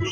Oh,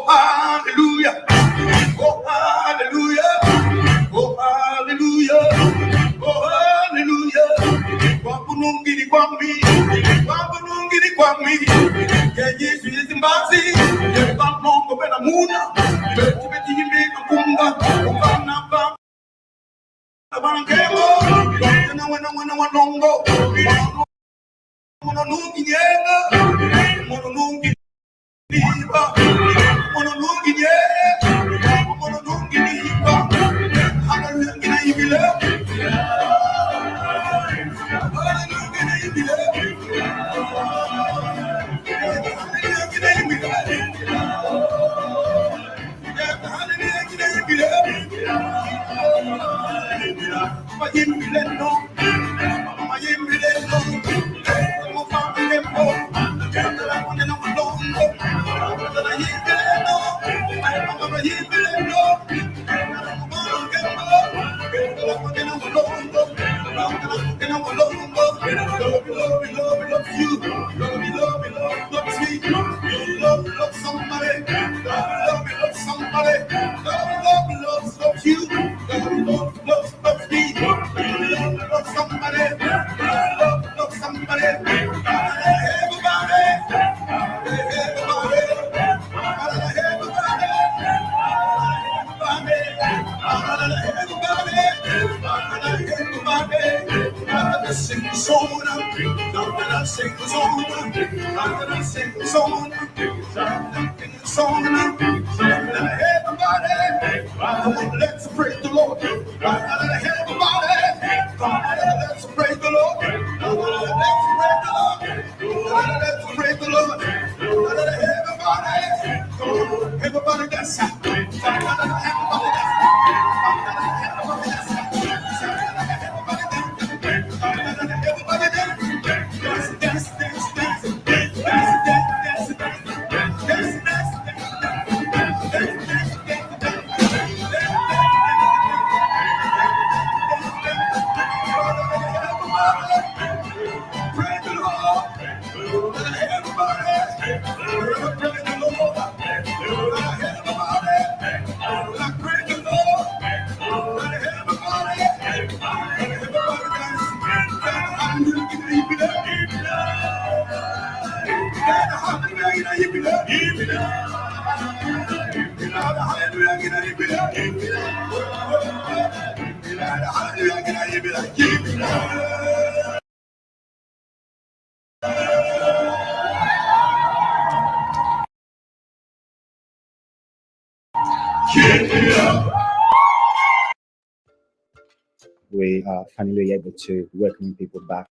hallelujah. Oh, hallelujah. Oh, hallelujah. Oh, hallelujah. Wapunungiri kwa mi. Wapunungiri kwa mi. Yesu yizimbazi. Yeba mongo bena muna. Beti beti yimbe kapunga. Ukana ba. Abangemo. Wana wanongo. Mono nungi nyenga. Mono nungi niba. Mono nungi nyenga. Mono nungi niba. Hallelujah na ibile. Hallelujah na ibile. Hallelujah na ibile. Let's praise the Lord. Everybody, let's praise the Lord. Let's praise the Lord. Everybody dance. We are finally able to welcome people back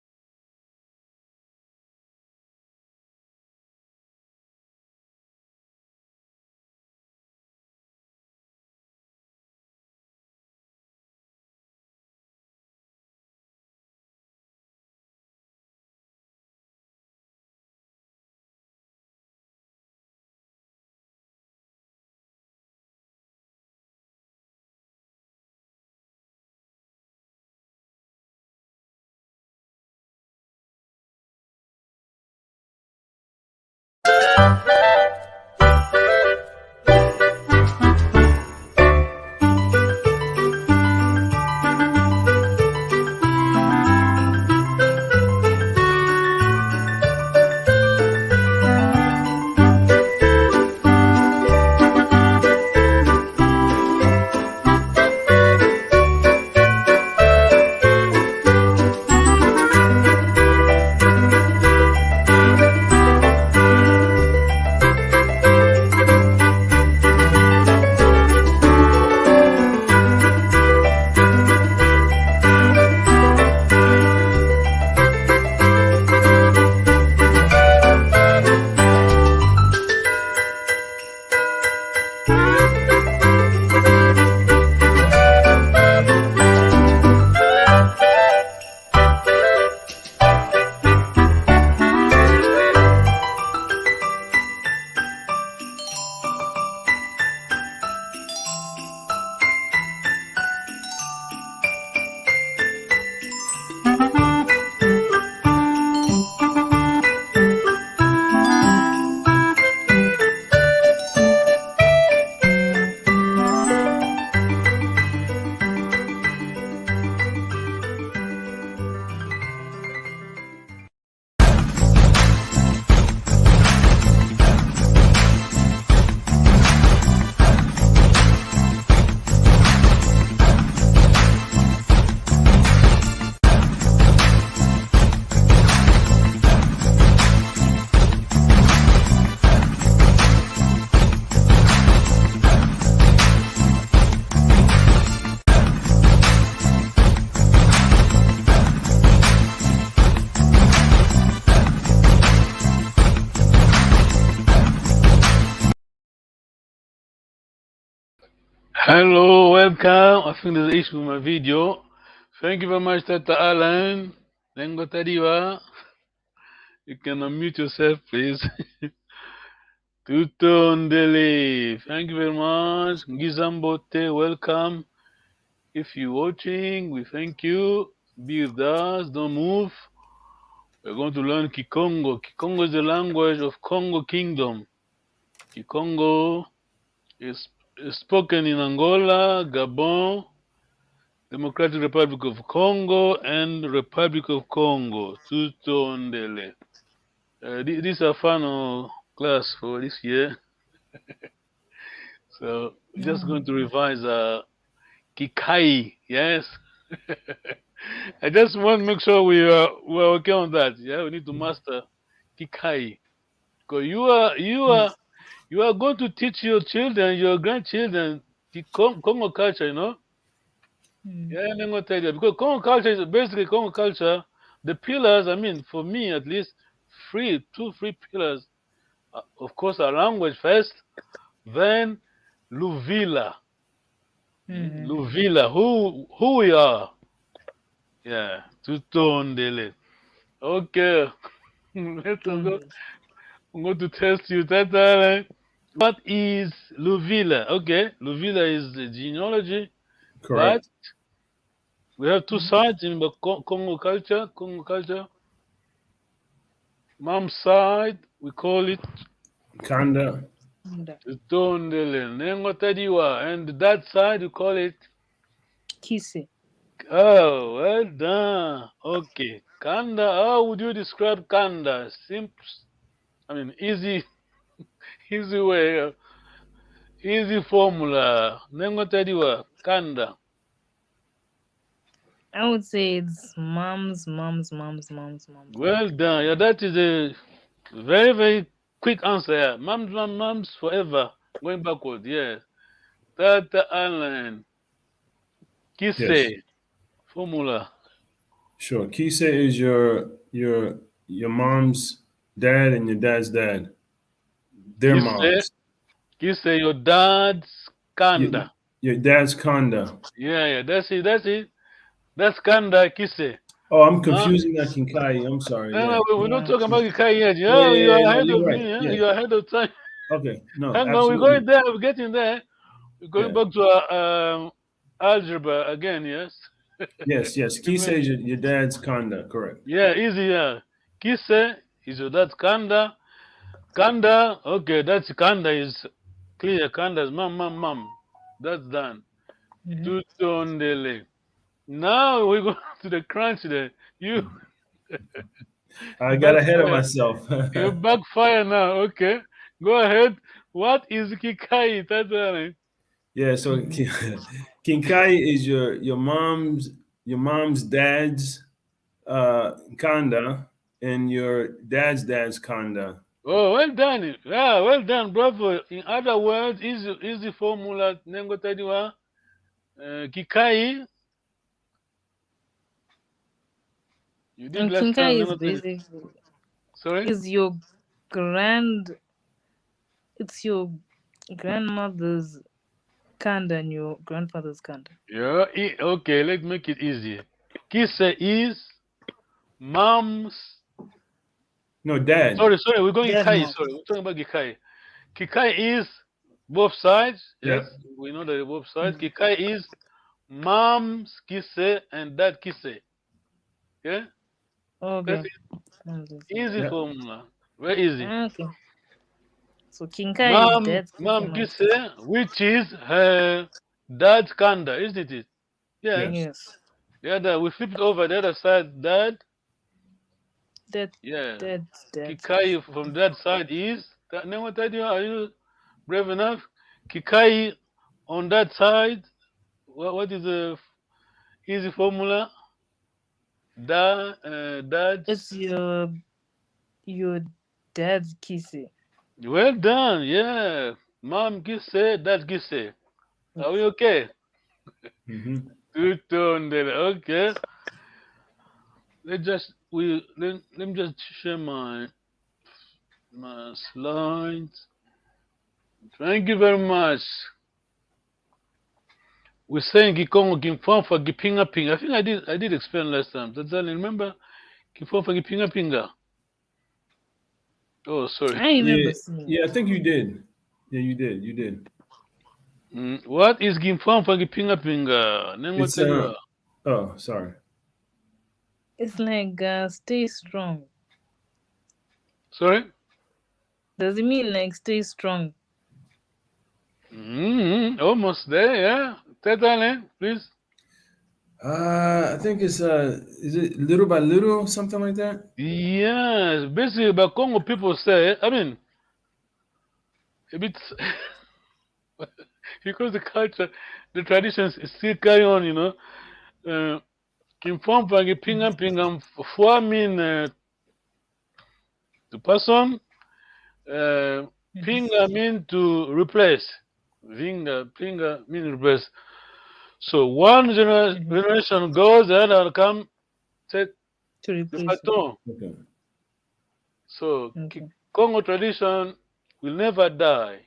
Hello, welcome. I think there's an issue with my video. Thank you very much, Tata Alan. Lengo Tadiwa. You can unmute yourself, please. Tutondele. Thank you very much. Gizambote, welcome. If you're watching, we thank you. Be with us, don't move. We're going to learn Kikongo. Kikongo is the language of Congo Kingdom. Kikongo is spoken in Angola, Gabon, Democratic Republic of Congo, and Republic of Congo. Tutondele. This is a final class for this year. So we're just going to revise Kikai, yes? I just want to make sure we're okay on that. Yeah, we need to master Kikai. Because you are going to teach your children, your grandchildren, the Congo culture, you know? Yeah, I'm going to tell you. Because Congo culture is basically Congo culture. The pillars, I mean, for me at least, two, three pillars. Of course, our language first, then LUVILA. LUVILA, who we are. Yeah, Tutondele. Okay, let's go. I'm going to test you. Tata. What is LUVILA? Okay, LUVILA is the genealogy, Correct. but we have two sides in the Congo culture. Congo culture. Mom's side, we call it Kanda. Tutondele. Nengo Tadiwa. And that side, we call it Kise. Oh, well done. Okay. Kanda, how would you describe Kanda? Simple, I mean, easy, easy way, easy formula. Nengo Tadiwa, Kanda. I would say it's moms. Well done. Yeah, that is a very, very quick answer. Yeah. Moms forever. Going backward, yes. Tata Allen. Kise. Yes. Formula. Sure. Kise is your mom's dad and your dad's dad. Their moms. Kise, your dad's Kanda. Your dad's Kanda. Yeah, that's it. That's Kanda Kise. Oh, I'm confusing that Kinkai. I'm sorry. No, we're not talking about Kinkai yet. Yeah, You are no, ahead you're of right. me. Yeah. You're ahead of time. Okay, no, Hang on, absolutely. we're going there. We're getting there. We're going back to algebra again, yes? Yes. Kise is your dad's Kanda, correct. Yeah, easy, yeah. Kise is your dad's Kanda. Kanda, okay, that's Kanda is clear. Kanda is mom. That's done. Mm-hmm. Tutondele. Now we go to the crunch there. You I got ahead of backfire. myself. You backfire now. Okay. Go ahead. What is Kikai? Tatane? Yeah, so Kinkai is your mom's dad's kanda and your dad's kanda. Oh, well done. Yeah, well done, bravo. In other words, easy formula. Nengo tadiwa. Kikai. You did And last time. Kinkai is Nengo tadi. basically Sorry. is your grand. It's your grandmother's kanda and your grandfather's kanda. Yeah. Okay. Let's make it easy. Kise is mom's. No, dad. Sorry. We're going Dad Kikai. mom. Sorry. We're talking about Kikai. Kikai is both sides. Yes. Yep. We know that both sides. Kikai is mom's kise and dad kise. Yeah. That's Okay. easy Yep. formula. Very easy. Okay. So Kinkai is dad's kisa, Mom mom's kise, kisa. which is her dad's kanda, isn't it? Yes. Yes. Yes. The other, we flip it over the other side. Dad. That Yeah. dad's Kikai kisa. from that side is. Name what I do? Are you brave enough? Kikai on that side. What is the easy formula? Dad's. It's your dad's kisa. Well done. Yeah. Mom kise, dad kise. Are we okay? Hmm. Okay. Let me just share my slides. Thank you very much. We're saying Gikongo Gimfon for Gipinga Pinga. I think I did explain last time. Does that remember? Gimfon for Gipinga Pinga. Oh, sorry. I remember Yeah, seeing yeah, I it. think you did. Yeah, you did. You did. What is Gimfon for Gipinga Pinga? Name what It's tell you. oh, sorry. It's like stay strong. Sorry? Does it mean like stay strong? Almost there, yeah. Tetane, please. I think it's is it little by little, something like that? Yes, basically, but Congo people say, I mean, a bit because the culture, the traditions still carry on, you know. Inform pagi pingam pingam for mean the person, pinga mean to replace. Pinga mean replace. So one generation goes, the other come take To the replace it. baton. Okay. So Okay. Congo tradition will never die.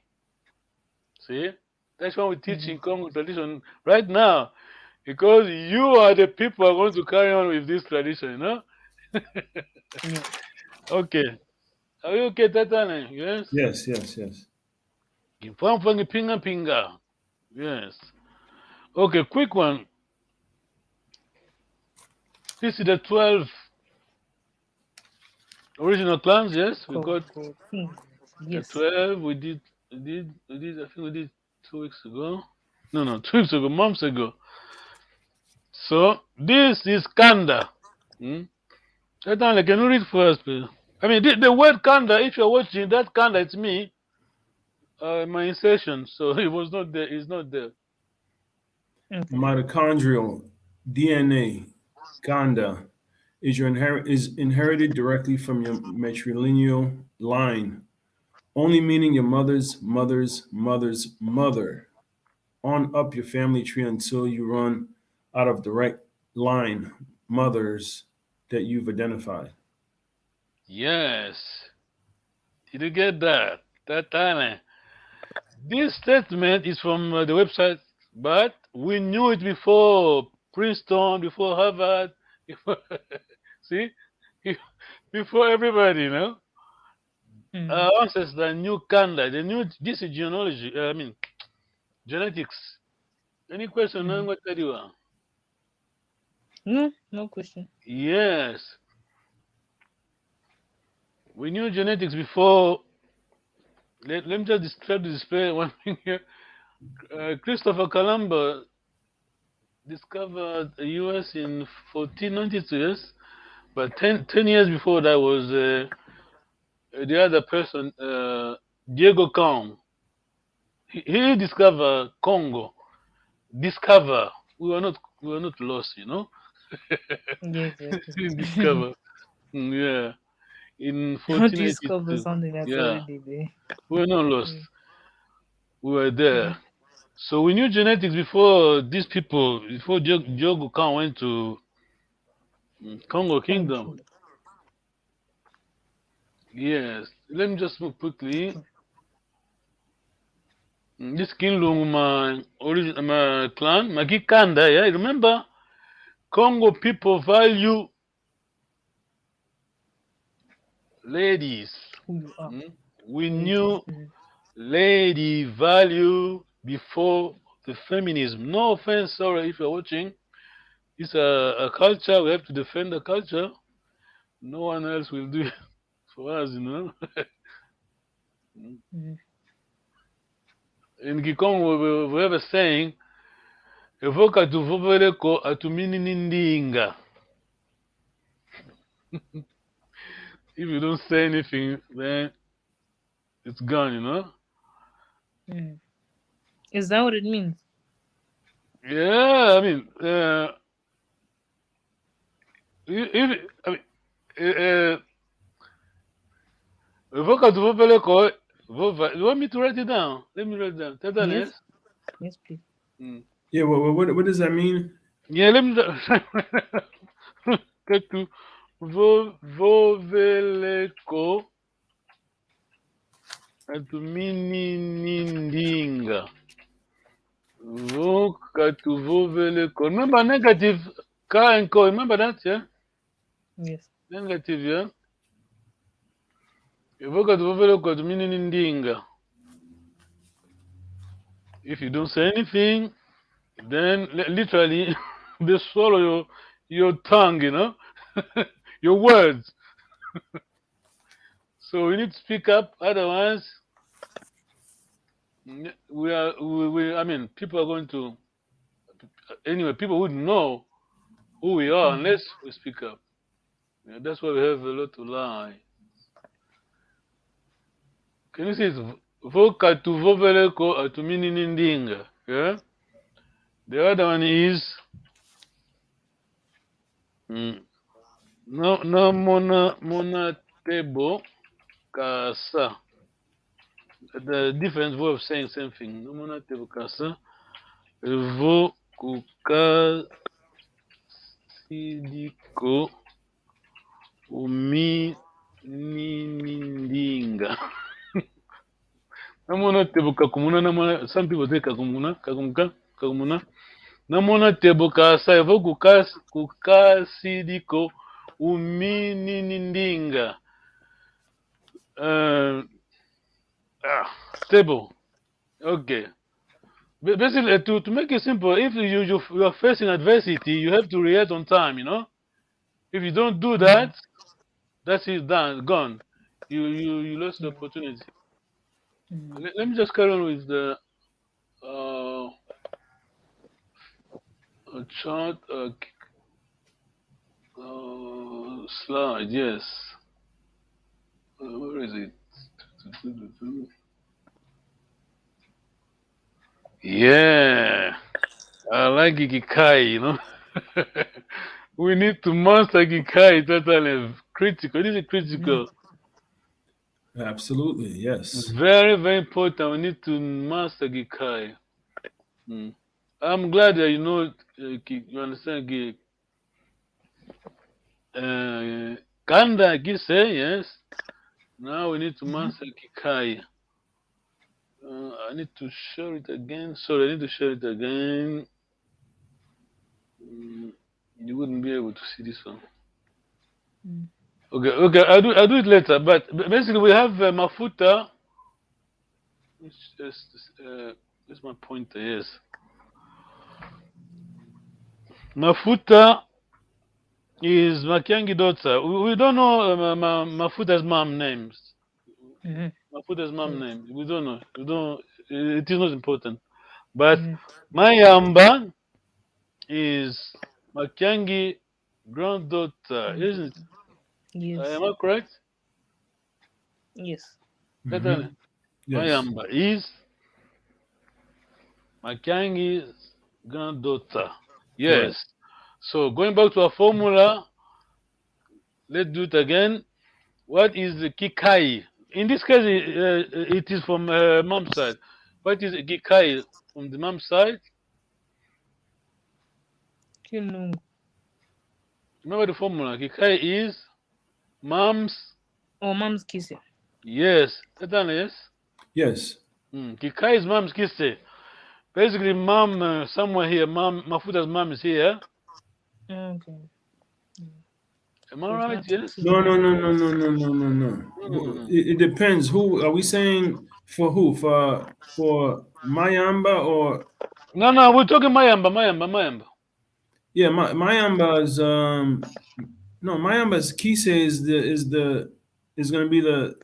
See, that's why we're teaching Congo tradition right now, because you are the people who are going to carry on with this tradition, you know. Yeah. Okay, are you okay, Tatane? Yes. Yes. Ifamfangi pinga pinga. Yes. Okay, quick one. This is the 12 original clans. Yes, we got Congo. Congo. the Yes. 12. We did. I think we did 2 weeks ago. No, 2 weeks ago, months ago. So this is Kanda. Tatane, can you read first, please? I mean, the word Kanda. If you're watching that Kanda, it's me. My insertion. So it was not there. It's not there. Okay. Mitochondrial DNA, Ganda, is inherited directly from your matrilineal line, only meaning your mother's mother on up your family tree until you run out of direct line mothers that you've identified. Yes. Did you get that? Tatane. This statement is from the website, but we knew it before Princeton, before Harvard, before see, before everybody, you know. Our ancestors knew Kanda. They knew this is genealogy. I mean, genetics. Any question? I'm going to tell you. No question. Yes, we knew genetics before let me just try to display one thing here. Christopher Columbus discovered the U.S. in 1492, yes? But 10 years before that was the other person, Diego Congo. He discovered Congo. Discover. We were not lost, you know. Yes, yes. He discover. Yeah. In Don't discover 1482. something that's Yeah. already there. We were not lost. Mm. We were there. So we knew genetics before these people, before Diogo Khan went to Congo Kingdom. Congo. Yes. Let me just move quickly. This Kinlung, my clan, Magikanda, yeah. Remember, Congo people value ladies. Who you are. We Ladies. knew lady value before the feminism. No offense, sorry if you're watching. It's a culture. We have to defend the culture. No one else will do it for us, you know. Mhm. In Kikongo, we have a saying, evoka tuvoveleko atumininindinga. If you don't say anything, then it's gone, you know. Mm. Is that what it means? Yeah, I mean, if I mean, uh, evoka tuvoveleko. You want me to write it down? Let me write it down. Yes. Tetanus. Yes, please. Yeah, what does that mean? Yeah, let me. Ketu voveleko atumininindinga. Vokatu voveleko. Remember negative ka and ko. Remember that, yeah? Yes. Negative, yeah? Vokatu voveleko atumininindinga. If you don't say anything, then literally they swallow your tongue, you know, your words. So you need to speak up, otherwise, I mean, people are going to, anyway, people wouldn't know who we are unless we speak up. Yeah, that's why we have a lot to lie. Can you see it? Voka tu voveleko atumininindinga. Yeah? The other one is, no mona tebo kasa. The different way of saying same thing. No mona tebo kasa. Vo kukasidiko uminindinga. Namona tebo kakumuna namona. Some people say kakumuna, kakumuna. Namona tebo kasa evo kukasidiko uminindinga. Table. Okay. Basically, to make it simple, if you are facing adversity, you have to react on time. You know, if you don't do that, that's it, done, gone. You lost the opportunity. Let me just carry on with the chart slide. Yes. Where is it? Yeah, I like Ikikai, you know. We need to master Ikikai totally critical. This is critical. Absolutely, yes. Very, very important. We need to master Ikikai. I'm glad that you know, you understand Kanda Gise, yes. Now we need to master Ikikai. I need to share it again. Sorry, I need to share it again. You wouldn't be able to see this one. Okay, I'll do it later. But basically, we have Mafuta. It's just where's my pointer? Yes, Mafuta is Makiangi daughter. We don't know Mafuta's mom names. Mafuta's mom name. We don't know. We don't. It is not important. But Mayamba is Makiangi granddaughter, isn't it? Yes. Am I correct? Yes. Katana. Yes. Mayamba is Makiangi's granddaughter. Yes. So going back to our formula, let's do it again. What is the Kikai? In this case, it is from mom's side. What is Kikai from the mom's side? Kilungu. Remember the formula. Kikai is mom's. Oh, mom's kissing. Yes. Katana, yes? Yes. Kikai is mom's kisse. Basically, mom, somewhere here, mom, Mafuta's mom is here. Okay. Am I right? Yes? No. It depends. Who are we saying for who? For Mayamba or No, we're talking Mayamba. yeah, Mayamba's no, Mayamba's Kise is gonna be the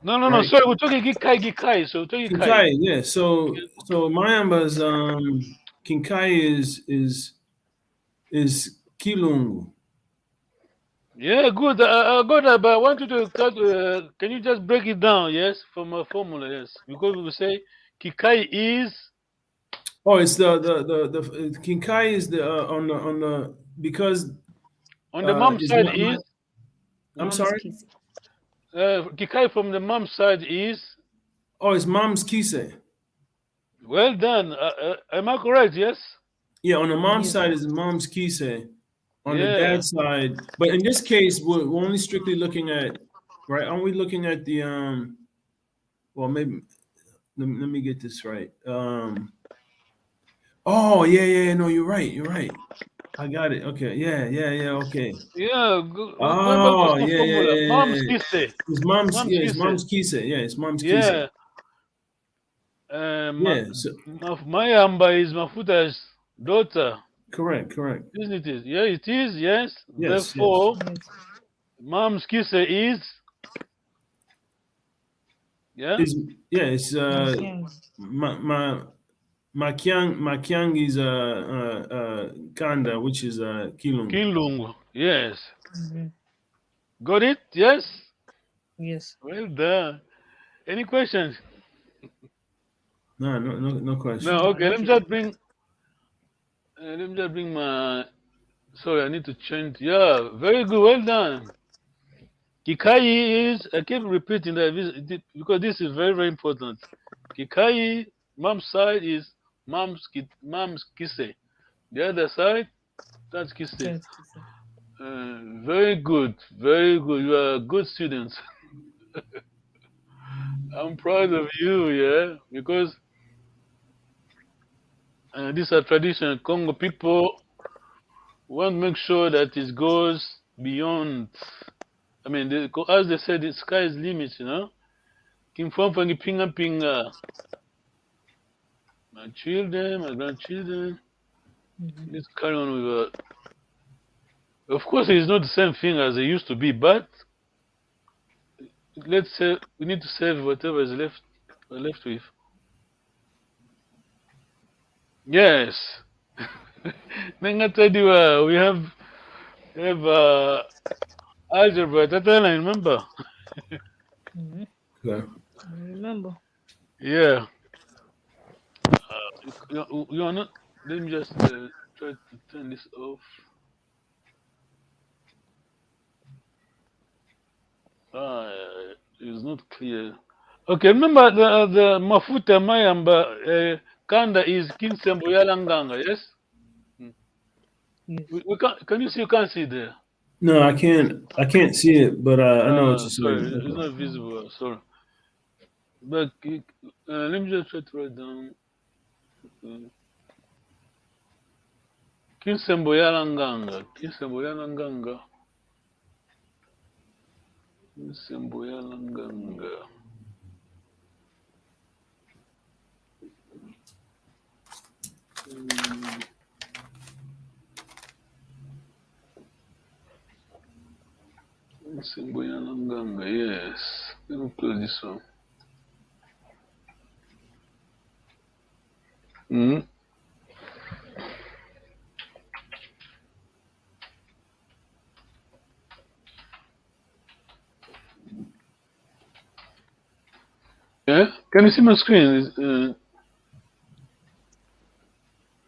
No. right. Sorry, we're talking Gikai. So we're talking Kinkai, yeah. So Mayamba's Kinkai is Kilungu. Yeah, good. Good. But I want you to can you just break it down? Yes, from a formula. Yes, because we say Kikai is Oh, it's the Kinkai is the on the because on the mom is side is I'm Mom's sorry. kissing. Kikai from the mom side is Oh, it's mom's Kise. well done. Am I correct? Yes. Yeah, on the mom's Yes. side is mom's Kise. On the Yeah. dad's side, but in this case, we're only strictly looking at right. Aren't we looking at the Well, maybe let me get this right. Oh yeah. No, you're right. You're right. I got it. Okay. Yeah. Okay. Yeah. Going back to Oh the yeah. formula. Mom's kisse. It's mom's. Mom's Yeah, it's kisse. mom's Kise. Yeah, it's mom's Kise. Yeah. Yeah. So, Mayamba is Mafuta's daughter. correct. Isn't it? Yeah, it is. Yes. Yes. Therefore, Yes. mom's kisse is. Yeah. It's Yes. Makiang is Kanda, which is Kilung. Kilungu. Yes. Mhm. Got it? Yes. Yes. Well done. Any questions? No question. No. Okay. Let me just bring my. Sorry, I need to change. Yeah. Very good. Well done. Kikai is. I keep repeating that because this is very, very important. Kikai, mom's side is mom's kisse. The other side, that's kisse. Yes, kissing. Very good. You are good students. I'm proud of you, yeah, because this is a tradition. Congo people want to make sure that it goes beyond. I mean, as they said, the sky is limit, you know. Pinga. My children, my grandchildren. Let's carry on with. Of course, it's not the same thing as it used to be, but let's say we need to save whatever is left with. Yes. Then I tell you, we have algebra. That I remember. Okay. I remember. Yeah. You are not. Let me just try to turn this off. It's not clear. Okay, remember the Mafuta Mayamba Kanda is Kinsembo Yalanganga, yes? Yes. Can you see? You can't see there. No, I can't see it, but I know what you're Sorry, saying. it's not visible. Sorry. But let me just try to write down. Kinsembo Yalanganga. Kinsembo Yalanganga. Simboyalanganga, yes. Let me close this one. Hmm. Yeah, can you see my screen?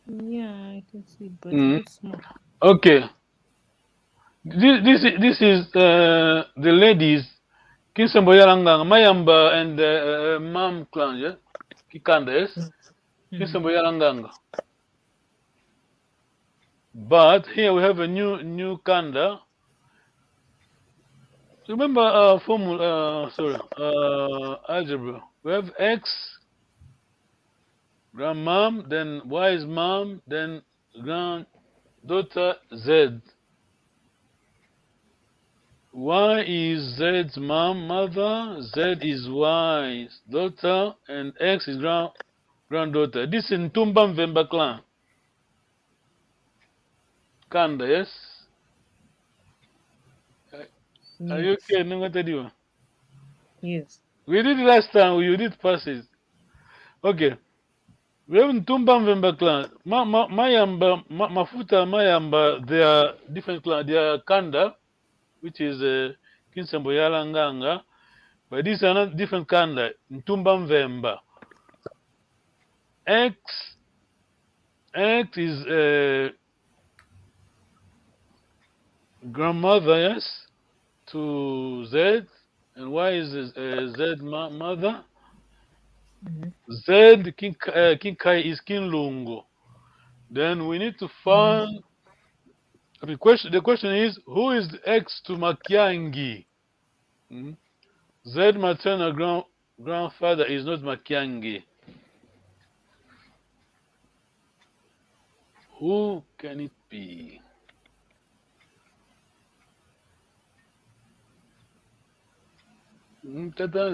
Yeah, I can see, but it's small. Okay. This is the ladies Kinsamboyalanga, Mayamba and Mam clan, yeah? Kikanda, yes? Kinsamboyalanga. But here we have a new kanda. Remember formula algebra. We have X grandmom, then Y is mom, then granddaughter Z. Y is Z's mother, Z is Y's daughter, and X is granddaughter. This is Ntumba Mvemba clan. Kanda, yes? Are you okay? No, Yes. we did it last time, you did pass it. Okay. We have Ntumba Mvemba clan. Mayamba, Mafuta, Mayamba, they are different clans. They are Kanda, which is Kinsambo Yalanganga. But these are not different Kanda. Ntumba Mvemba. X is grandmother, yes, to Z. And Y is Z mother. Z, Kinkai is Kinlungo. Then we need to find. The question is, who is X to Makiangi? Z maternal grandfather is not Makiangi. Who can it be?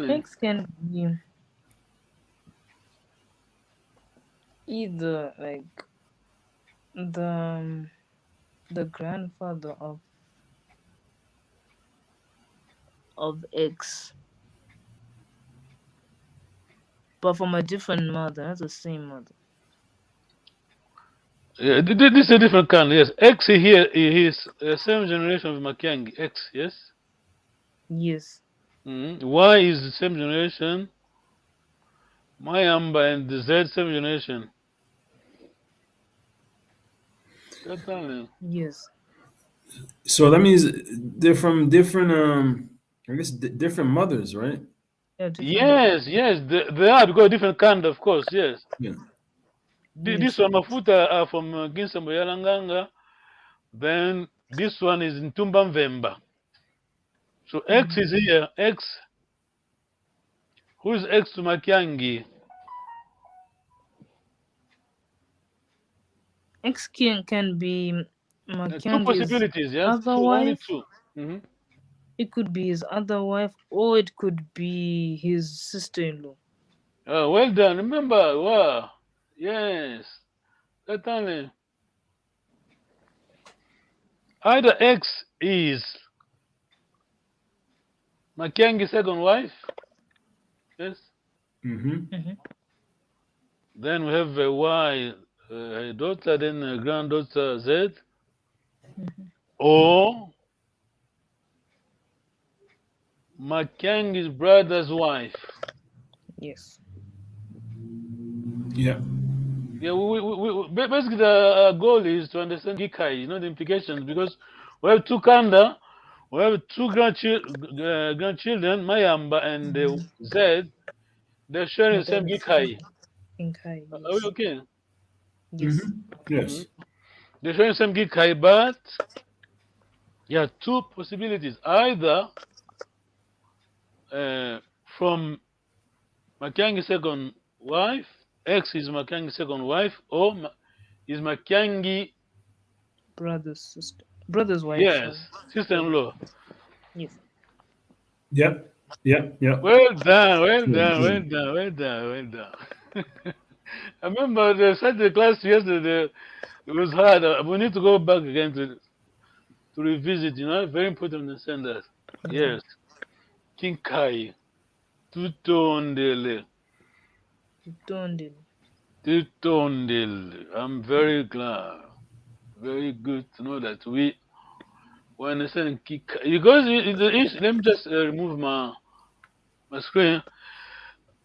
X can be either like the grandfather of X, but from a different mother, not the same mother. Yeah, this is a different kind. Yes, X here is same generation of Makiangi. X, yes. Yes. Y is the same generation. Mayamba and the Z same generation. Yes. So that means they're from different, I guess, different mothers, right? Yeah, different Yes, they are because different kind, of course. Yes. Yeah. This one Mafuta are from Ginsambo Yalanganga. Then this one is Ntumba Mvemba. So X is here. X. Who is X to Makiangi? X can be Two Makiangi's possibilities, yes? other Two, only wife. two. It could be his other wife, or it could be his sister-in-law. Oh, well done. Remember, wow. Yes. Certainly. Either X is Makiangi's second wife. Yes. Then we have a Y, a daughter, then a granddaughter Z. Or Makiangi's brother's wife. Yes. Yeah. Yeah, basically the goal is to understand Gikai, the implications, because we have two Kanda, we have two grandchildren, Mayamba and Z. They're sharing the same Gikai. Kinkai, Are we yes. okay? Yes. Yes. They're sharing the same Gikai, but you have two possibilities. Either from Makiangi's second wife, X is Makiangi's second wife, or is Makiangi brother's wife. yes, sister-in-law. Yes. Yep. Well done, well Good, done, well good. done, well done, well done. I remember they said the class yesterday, it was hard. We need to go back again to revisit, very important to understand that. Yes. Kinkai. Tutondele. Tondil. Tutondele. I'm very glad. Very good to know that we understand Kikai. Because let me just remove my screen.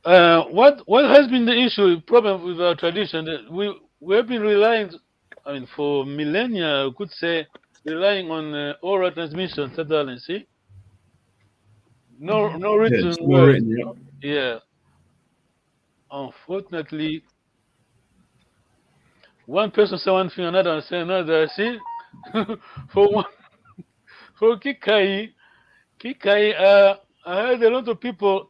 What has been the issue problem with our tradition? That we have been relying, I mean, for millennia, I could say, relying on oral transmission. See, no written Yes, no words. written. Yep. Yeah, unfortunately, one person say one thing, another say another. See, for one, for Kikai, I heard a lot of people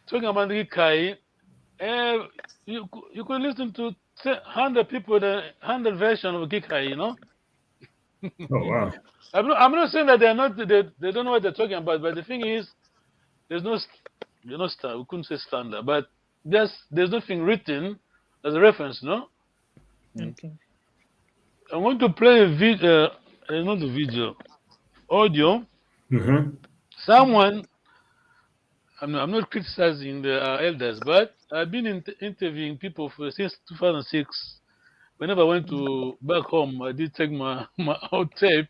talking about Kikai. You could listen to 100 people, the 100 version of Kikai, you know. Oh wow. I'm not saying that they don't know what they're talking about, but the thing is, there's no we couldn't say standard, but there's nothing written as a reference, no. Okay. I'm going to play a video, not a video, audio. Mm-hmm. Someone, I'm not criticizing the elders, but I've been interviewing people since 2006. Whenever I went to back home, I did take my old tape.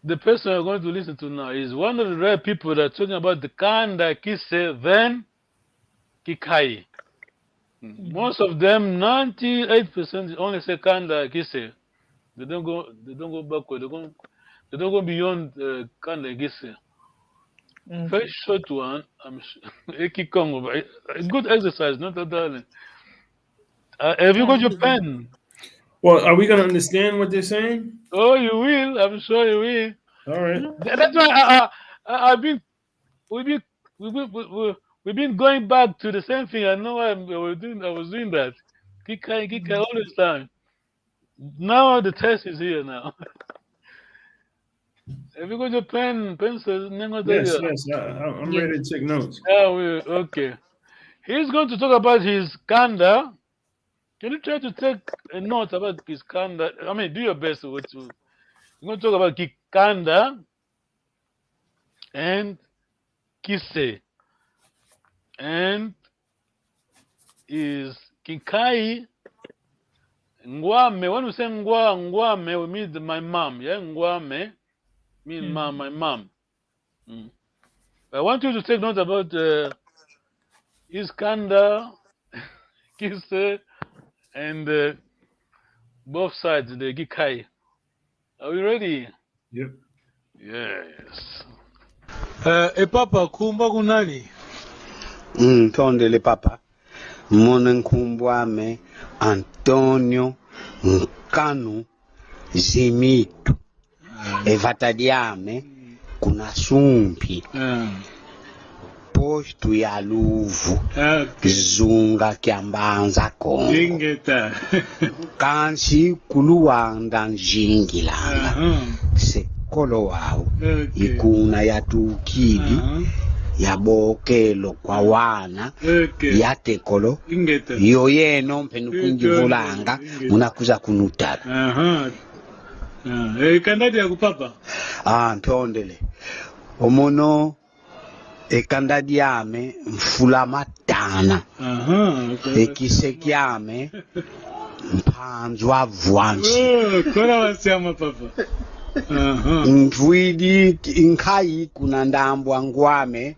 The person I'm going to listen to now is one of the rare people that are talking about the Kanda Kise, then Kikai. Most of them, 98%, only say Kanda Kise. They don't go backward. They don't go beyond Kanda Kise. Very Okay. short one. I'm Eki Congo, but a good exercise, not a darling. Have you got your pen? Well, are we gonna understand what they're saying? Oh, you will. I'm sure you will. All right. That's why I've been we've been we've been going back to the same thing. I know I was doing that. Kikai all this time. Now the test is here now. Have you got your pen, pencil, Yes, Nengodalia? yes. I'm Yes. ready to take notes. Yeah, okay. He's going to talk about his kanda. Can you try to take a note about his kanda? I mean, do your best to. You're going to talk about kikanda and kise and is kinkai ngwame. When we say ngwame, we mean my mom. Yeah, ngwame mean mom, my mom. Mm. I want you to take note about iskanda, kise, and both sides, the gikai. Are we ready? Yep. Yes. Papa kumba kunani? Tondele papa. Mona nkumbwame Antonio Nkanu Zimito. Evatadiame kuna sumpi. Posto ya luvu. Zunga kiambanza Kongo. Ingeta. Kansi kuluwanda njingilanga. Sekolo wao. Ikuna ya tukili. Yabokelo kwa wana yatekolo yoyeno mpenukunjivulanga munakuza kunutala Kandadi ya kupapa? Ntondele omono ekandadi yame mfula matana ekise kyame mpanzwa vwansi Kola wasiama papa. Mvwidi nkai kuna ndambwa ngwame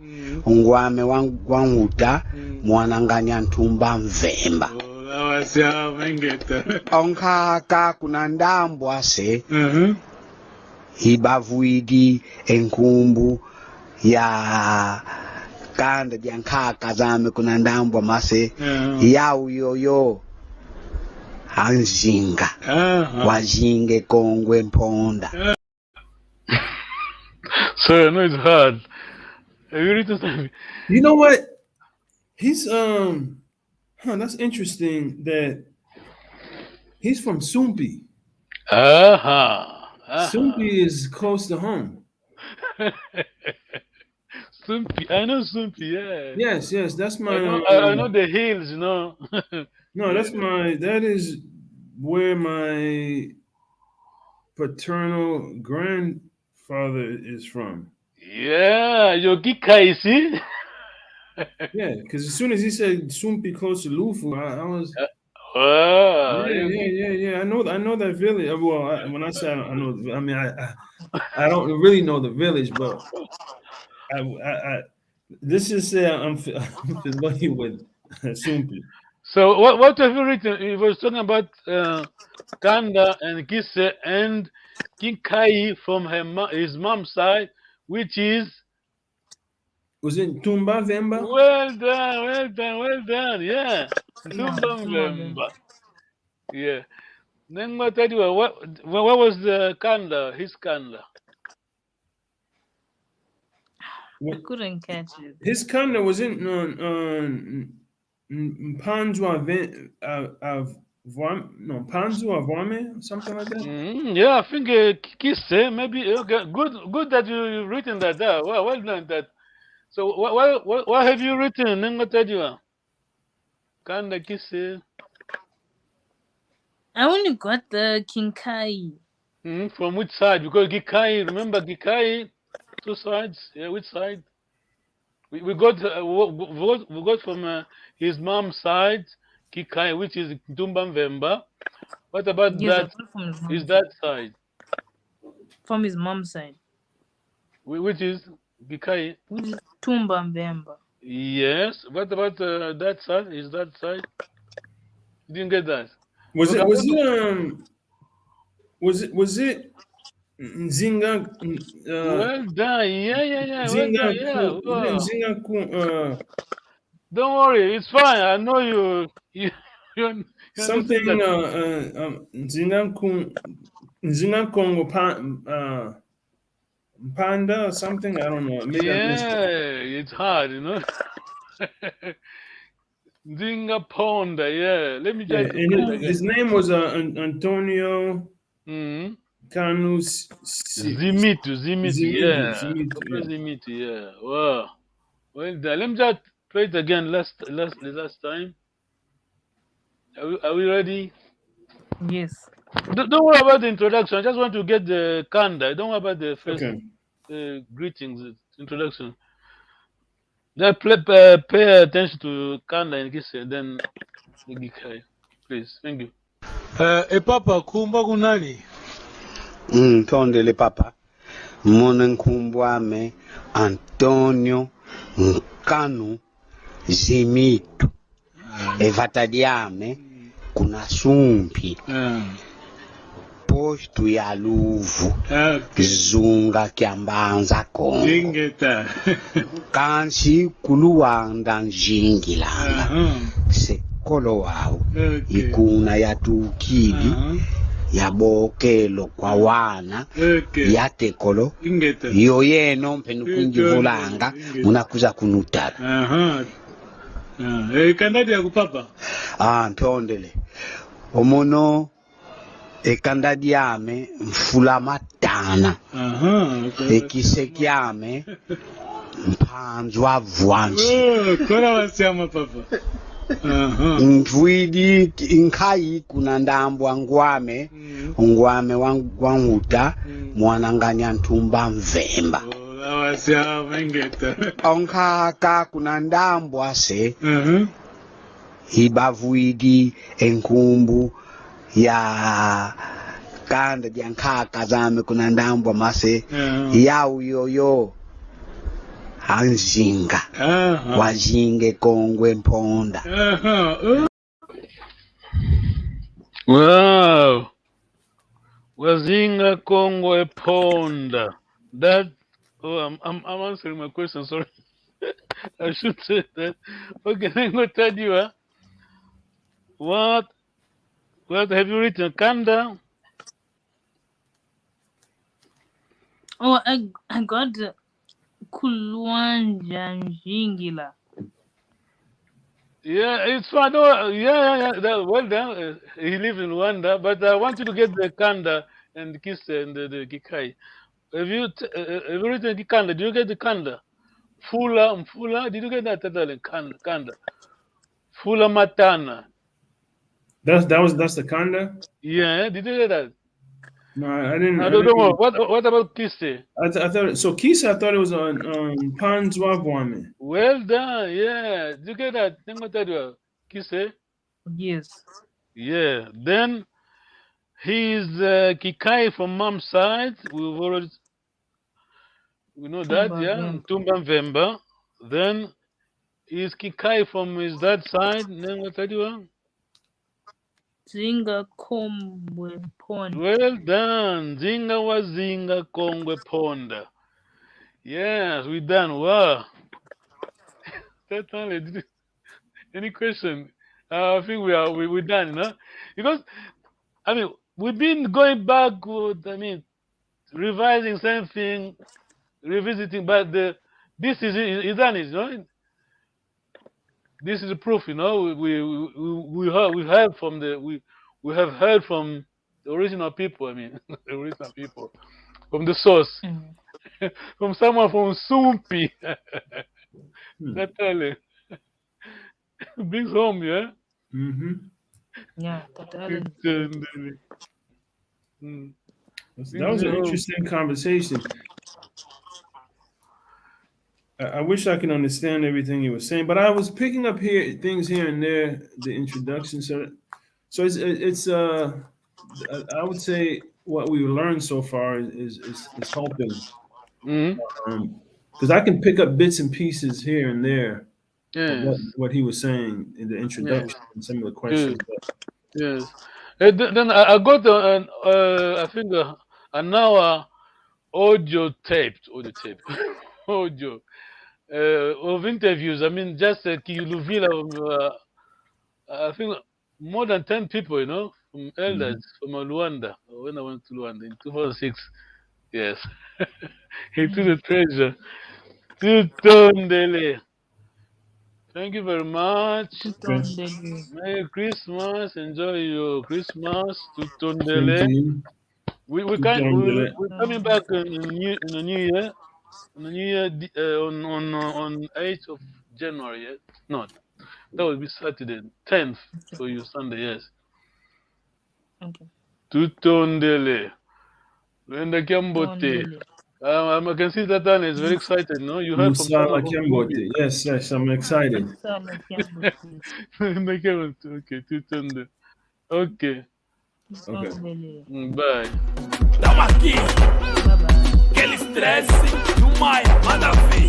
wanguta mwananganya ntumba mvemba Wasiama ingeta. onkaka kuna ndambwa se ibavwidi enkumbu ya kanda dya nkaka zame kuna ndambwa mase yau yoyo anzinga wazinge kongwe mponda. Sorry, I know it's hard. Have you written something? You know what? He's that's interesting that he's from Sumpi. Sumpi is close to home. Sumpi. I know Sumpi, yeah. Yes, that's my I know the hills, you know. no, that is where my paternal father is from. Yeah, your Kikai, see? Yeah, because as soon as he said Sumpi close to Lufu, I was Oh, yeah. I know that village. Well, when I say I know, I mean I don't really know the village, but I this is I'm familiar with Sumpi. So what have you written? He was talking about Kanda and Kisse and Kinkai from his mom's side, which is Was it Tumba Vemba? well done, well done, well done. Yeah, Yeah, Tumbang. Yeah. Then what I do? What was the Kanda? His Kanda. I couldn't catch it. His kind was in Panzua no Panzua Vame, something like that. Yeah, I think Kisse maybe okay, good that you've written that down. Well done that. So what have you written? Nengotajua. Kanda Kisse. I only got the Kinkai. From which side? Because Gikai, remember Gikai, two sides. Yeah, which side? We got we got from his mom's side, Gikai, which is Tumba Mvemba. What about Yes, I that? got from his Is mom's that side? From his mom's side, Which is Gikai? which is Tumba Mbemba. Yes. What about that side? Is that side? You didn't get that. Was Okay, was it Nzinga well done. Yeah. Well Nzinga done. Yeah. was it Wow. Nzinga Don't worry. It's fine. I know you understood something that. Nzinga Congo Panda or something? I don't know. Maybe I missed it. Yeah, it's hard, Dinga Ponda, yeah. Let me try Yeah, to and put it his again. name was Antonio Mm-hmm. Canus Zimitu, yeah. Zimitu, Papa yeah. Zimitu, yeah. Wow. Well done. Let me just play it again the last time. Are we ready? Yes. Don't worry about the introduction. I just want to get the kanda. Don't worry about the first Okay. greetings, introduction. Then pay attention to kanda and kiss and then the gikai. Please, thank you. Papa kumba kunani? Tondele papa. Mona nkumbwame Antonio Nkanu Zimitu. Evatadiame kuna sumpi. Posto ya luvu. Zunga kiambanza Kongo. Ingeta. Kansi kuluwanda njingilanga. Sekolo wao. Ikuna ya tukili. Yabokelo kwa wana yatekolo iyo yeno mpenu kunjivulanga munakuza kunutala Kandadi ya kupapa? Ntondele omono ekandadi yame mfula matana ekise kyame mpanzwa vwansi Kona wasiama papa? Mfwidi inkai kuna ndambwa ngwame wanguta mwananganya ntumba mvemba Wasiama ingeta. onkaka kuna ndambwa se ibavuidi enkumbu ya kanda jankaka zame kuna ndambwa mase yau yoyo anzinga wazinge kongwe mponda. Wow. Wazinga Congo Ponda. That I'm answering my question, sorry. I should say that. Okay, I'm gonna tell you what have you written? Kanda? Oh, I got Kulwanja Njingila. Yeah, it's fine. No, yeah. Well done. He lives in Rwanda, but I want you to get the Kanda and the Kisse and the Kikai. Have you written the Kanda? Did you get the Kanda? Mfula. Did you get that, darling? Kanda. Fula Matana. That's the Kanda? Yeah, did you get that? No, I didn't. I don't know. What about Kise? I thought so. Kisa, I thought it was on Panzwavwame. Well done. Yeah. Did you get that? Then what I do? Kise? Yes. Yeah. Then he's Kikai from mom's side. We know that, Tumba yeah. Vemba. Tumba Vemba. Then he's Kikai from his dad's side. Then what I do? Zinga Kombwe Pond. Well done. Zinga was Zinga Kongwe Ponda. Yes, we done. Wow. That's only. Any question? I think we're done, you know? Because I mean we've been going backward, revising same thing, revisiting, but this is done, you know. This is the proof, you know. We have heard from the original people. The original people from the source, from someone from Sumpi. That totally brings home, yeah. Mm-hmm. Yeah, Tatale. That was an interesting conversation. I wish I could understand everything you were saying, but I was picking up things here and there. The introduction, so it's I would say what we learned so far is helping, because I can pick up bits and pieces here and there. Yes. What he was saying in the introduction and some of the questions. Yes. Then I got I think an hour audio audio of interviews. Just LUVILA, I think more than 10 people, you know, from elders from Luanda. When I went to Luanda in 2006, yes, into the treasure. Tutondele. Thank you very much. Tutondele. Merry Christmas. Enjoy your Christmas. Same Tutondele. to you. We're coming back in the new year. On the new year on 8th of January. Yeah? No, that will be Saturday, 10th for you, Sunday. Yes. Okay. Tutondele. Wenda Kiambote. I can see that Dan is very excited. No, you heard from Musala someone. Kembote. Yes, I'm excited. Okay, Tutondele. Okay. Bye. Tamo aqui, Bye bye. aquele estresse do Maia, manda ver.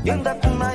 Yenda kuna